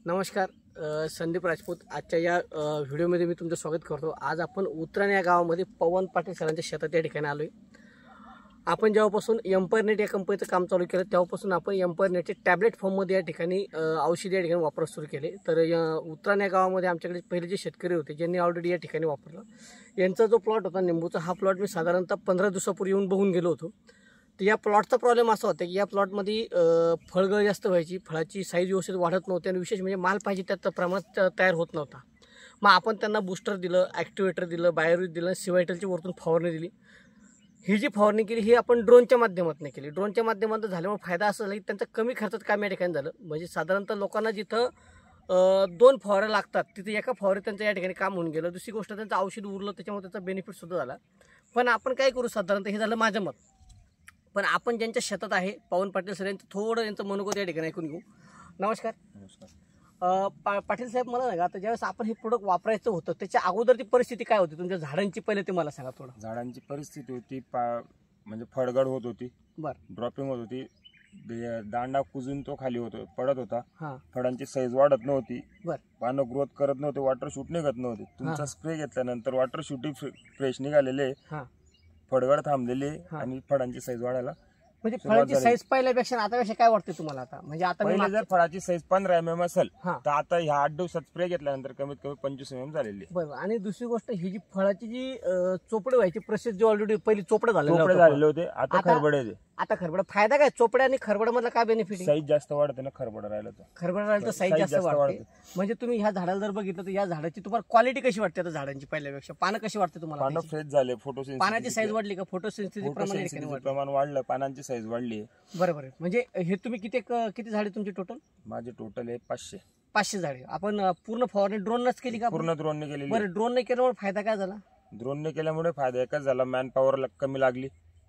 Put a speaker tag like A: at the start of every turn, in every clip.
A: नमस्कार, संदीप राजपूत. आजच्या या व्हिडिओमध्ये मी तुमचं स्वागत करतो. आज आपण उतराण या गावामध्ये पवन पाटील सरांच्या शेतात या ठिकाणी आलो आहे. आपण जेव्हापासून एम्पायरनेट या कंपनीचं काम चालू केलं तेव्हापासून आपण एम्पायरनेटचे टॅबलेट फॉर्ममध्ये या ठिकाणी औषध या ठिकाणी वापरत सुरू केले. तर उतराण या गावामध्ये आमच्याकडे पहिले जे शेतकरी होते ज्यांनी ऑलरेडी या ठिकाणी वापरलं, यांचा जो प्लॉट होता निंबूचा, हा प्लॉट मी साधारणतः 15 दिवसापूर्वी येऊन बघून गेलो होतो. तर या प्लॉटचा प्रॉब्लेम असा होता की या प्लॉटमध्ये फळगळ जास्त व्हायची, फळाची साईज व्यवस्थित वाढत नव्हती आणि विशेष म्हणजे माल पाहिजे त्या प्रमाणात तयार होत नव्हता. मग आपण त्यांना बूस्टर दिलं, ॲक्टिवेटर दिलं, बायोरिज दिलं, सिवायटलची वरतून फवारणी दिली. ही जी फवारणी केली ही आपण ड्रोनच्या माध्यमातून केली. ड्रोनच्या माध्यमातून झाल्यामुळे फायदा असा झाला की त्यांचं कमी खर्चात काम या ठिकाणी झालं. म्हणजे साधारणतः लोकांना जिथं 2 फवाऱ्या लागतात तिथे एका फवाऱ्यात त्यांचं या ठिकाणी काम होऊन गेलं. दुसरी गोष्ट, त्यांचं औषध उरलं, त्याच्यामुळे त्याचा बेनिफिटसुद्धा झाला. पण आपण काय करू, साधारणतः हे झालं माझं मत. पण आपण ज्यांच्या शेतात आहे पवन पाटील सर यांचं थोडं यांचं मनोगत या ठिकाणी ऐकून घेऊ. नमस्कार. पाटील साहेब, मला सांगा, आता ज्यावेळेस आपण हे प्रोडक्ट वापरायचं होतं त्याच्या अगोदरची परिस्थिती काय होती तुमच्या झाडांची, पहिले ते मला सांगा थोडं.
B: झाडांची परिस्थिती होती म्हणजे फळगड होत होती, ड्रॉपिंग होत होती, दांडा कुजून तो खाली पडत होता, फळांची साईज वाढत नव्हती, पानं ग्रोथ करत नव्हते, वॉटर शूट निघत नव्हते. तुमचा स्प्रे घेतल्यानंतर वॉटर शूटिंग फ्रेश निघालेले, फळगड थांबलेले आणि फळांची साईज वाढायला
A: म्हणजे फळाची साईज पहिल्यापेक्षा आतापेक्षा काय वाटते तुम्हाला? आता म्हणजे आता
B: पहिले जर फळाची साईज 15 mm असेल तर आता ह्या 8 दिवसात स्प्रे घेतल्यानंतर कमीत कमी 25 mm झालेली.
A: बरोबर. आणि दुसरी गोष्ट, ही जी फळाची जी चोपडे व्हायची प्रोसेस जी ऑलरेडी पहिली चोपडे झालेले
B: होते, आता खरबडे. आता
A: खरबड फायदा काय, चोपडे आणि खरबड मधला काय बेनिफिट?
B: साईज जास्त वाढते ना, खरबड राहिलं
A: तर साईज जास्त वाढते. म्हणजे तुम्ही ह्या झाडाला जर बघितलं तर या झाडाची तुम्हाला क्वालिटी कशी वाटते आता झाडांची पहिल्यापेक्षा? पानं कशी वाटते तुम्हाला?
B: पानं फ्रेश झाले,
A: पानाची साईज वाढली का? फोटोसेन्सिटिव्ह
B: प्रमाण वाढलं, पानांची साईज वाढली.
A: बरोबर आहे. म्हणजे हे तुम्ही किती झाडे तुमचे टोटल?
B: माझे टोटल आहे 500
A: झाडे. आपण पूर्ण फवारणी ड्रोनच केली का?
B: पूर्ण ड्रोनने केली.
A: बरं, ड्रोनने केल्यामुळे फायदा काय झाला?
B: ड्रोनने केल्यामुळे फायदा एकच झाला, मॅन पॉवर कमी लागली,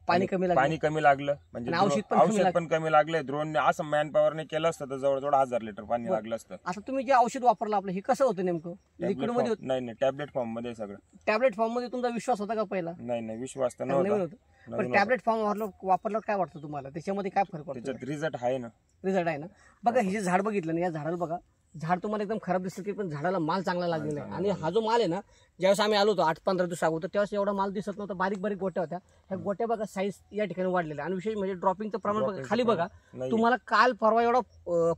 A: पाणी कमी लागलं, म्हणजे
B: औषध पण कमी लागले. ड्रोनने असं मॅन पॉवरने केलं असतं तर जवळजवळ 1000 लिटर पाणी लागलं असतं.
A: आता तुम्ही जे औषध वापरलं आपलं, हे कसं होतं नेमकं? लिक्विड मध्ये?
B: नाही, टॅबलेट फॉर्म मध्ये. सगळं
A: टॅबलेट फॉर्म मध्ये. तुमचा विश्वास होता का पहिला?
B: नाही, विश्वास तर नव्हता.
A: पण टॅबलेट फॉर्म वापरलं काय वाटतं तुम्हाला? त्याच्यामध्ये काय फरक पडतो?
B: त्याच्यात रिझल्ट आहे ना.
A: बघा, हे जे झाड बघितलं ना, या झाडाला बघा, झाड तुम्हाला एकदम खराब दिसतं की पण झाडाला माल चांगला लागलेला आहे. आणि हा जो माल आहे ना, ज्यावेळेस आम्ही आलो होतो 8-15 दिवस अगोदर, त्यावेळेस एवढा माल दिसत नव्हता, बारीक बारीक गोट्या होत्या. ह्या गोट्या बघा, साईज या ठिकाणी वाढलेल्या. आणि विशेष म्हणजे ड्रॉपिंगचं प्रमाण बघा, खाली बघा तुम्हाला. काल परवा एवढा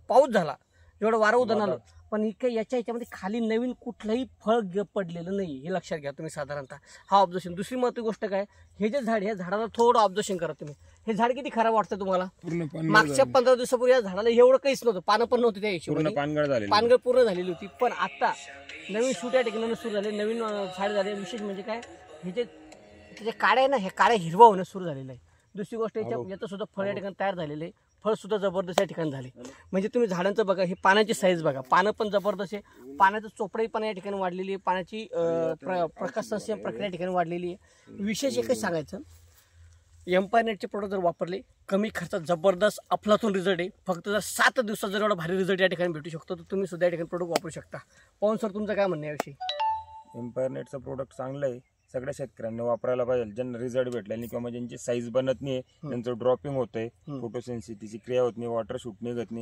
A: पाऊस झाला, एवढं वारं उदन आलं, पण याच्यामध्ये खाली नवीन कुठलंही फळ पडलेलं नाही, हे लक्षात घ्या तुम्ही. साधारणतः हा ऑब्झर्वेशन. दुसरी महत्त्वाची गोष्ट काय, हे जे झाड, या झाडाला थोडं ऑब्झर्वेशन करा तुम्ही. हे झाड किती खराब वाटतं तुम्हाला? मागच्या 15 दिवसापूर्वी या झाडाला एवढं काहीच नव्हतं, पानं पण नव्हती, त्या हिशोबाने पानगळ पूर्ण झालेली होती. पण आता नवीन शूट या ठिकाणी सुरू झाले, नवीन झाड झाले. विशेष म्हणजे काय, हे जे त्याचे काड्या आहे ना, हे काड्या हिरवा होणं सुरू झालेलं आहे. दुसरी गोष्ट, याचं सुद्धा फळ या ठिकाणी तयार झालेलं आहे. फळ सुद्धा जबरदस्त या ठिकाणी झाले. म्हणजे तुम्ही झाडांचं बघा, ही पानाची साईज बघा, पानं पण जबरदस्त आहे, पाण्याचं चोपडही पण या ठिकाणी वाढलेली आहे, पाण्याची प्रकाश संश्लेषण प्रक्रिया या ठिकाणी वाढलेली आहे. विशेष एकच सांगायचं, एम्पायरनेटचे प्रोडक्ट जर वापरले, कमी खर्चात जबरदस्त अफलातून रिझल्ट आहे. फक्त जर 7 दिवसात जर एवढा भारी रिझल्ट या ठिकाणी भेटू शकतो, तर तुम्ही सुद्धा या ठिकाणी प्रोडक्ट वापरू शकता. पवन सर, तुमचं काय म्हणणं याविषयी?
B: एम्पायरनेटचं प्रोडक्ट चांगलं आहे, सगळ्या शेतकऱ्यांनी वापरायला पाहिजे. ज्यांना रिझल्ट भेटला नाही किंवा ज्यांची साईज बनत नाही, त्यांचं ड्रॉपिंग होतंय, फोटोसेन्सिटिव्हची क्रिया होत नाही, वॉटर शूट निघत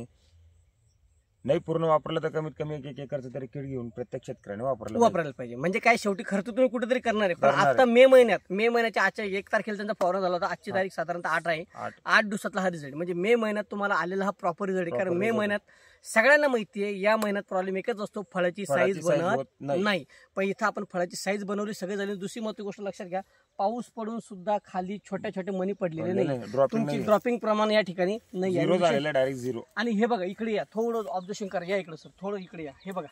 B: नाही, पूर्ण वापरलं तर कमीत कमी 1 एकरचं तरी किट घेऊन प्रत्येक शेतकऱ्याने वापरायला पाहिजे.
A: म्हणजे काय, शेवटी खर्च तुम्ही कुठेतरी करणार आहे. पण आता मे महिन्याच्या आजच्या 1 तारखेला त्यांचा फवारा झाला होता. आजची तारीख साधारणतः 8 आहे. 8 दिवसातला हा रिझल्ट, म्हणजे मे महिन्यात तुम्हाला आलेला हा प्रॉपर रिझल्ट आहे. कारण मे महिन्यात सगळ्यांना माहिती आहे, या महिन्यात प्रॉब्लेम एकच असतो, फळाची साईज बनत नाही. पण इथं आपण फळाची साईज बनवली, सगळे झाले. दुसरी महत्त्वाची गोष्ट लक्षात घ्या, पाऊस पडून सुद्धा खाली छोटे मणी पडलेले नाही, तुमची ड्रॉपिंग प्रमाण या ठिकाणी नाही आहे. आणि हे बघा, इकडे या, थोडं ऑब्झर्वेशन करा, या इकडे सर, थोडं इकडे या. हे बघा,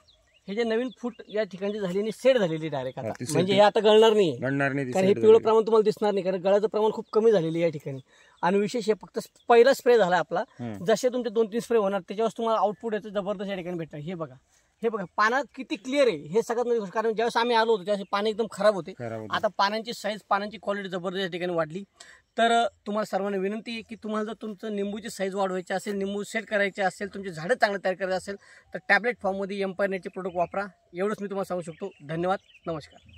A: हे जे नवीन फूट या ठिकाणी झालेली सेट झालेली डायरेक्ट आता, म्हणजे हे आता गळणार नाही, कारण हे पिवळं प्रमाण तुम्हाला दिसणार नाही, कारण गळाचं प्रमाण खूप कमी झालेलं या ठिकाणी. आणि विशेष हे फक्त पहिला स्प्रे झाला आपला, जसे तुमचे 2-3 स्प्रे होणार त्याच्यावर तुम्हाला आउटपुट याचं जबरदस्त या ठिकाणी भेटणार. हे बघा पानं किती क्लिअर आहे, हे सगळ्यात मोठी गोष्ट. कारण ज्यावेळेस आम्ही आलो होतो त्यावेळेस पाणी एकदम खराब होते. आता पानांची साईज, पानांची क्वालिटी जबरदस्त या ठिकाणी वाढली. तर तुम्हाला सर्वांना विनंती आहे की तुम्हाला जर तुमचं निंबूची साईज वाढवायची असेल, निंबू सेट करायचे असेल, तुमचे झाडं चांगलं तयार करायचं असेल, तर टॅबलेट फॉर्ममध्ये एम्पायरनेटचे प्रोडक्ट वापरा. एवढंच मी तुम्हाला सांगू शकतो. धन्यवाद. नमस्कार.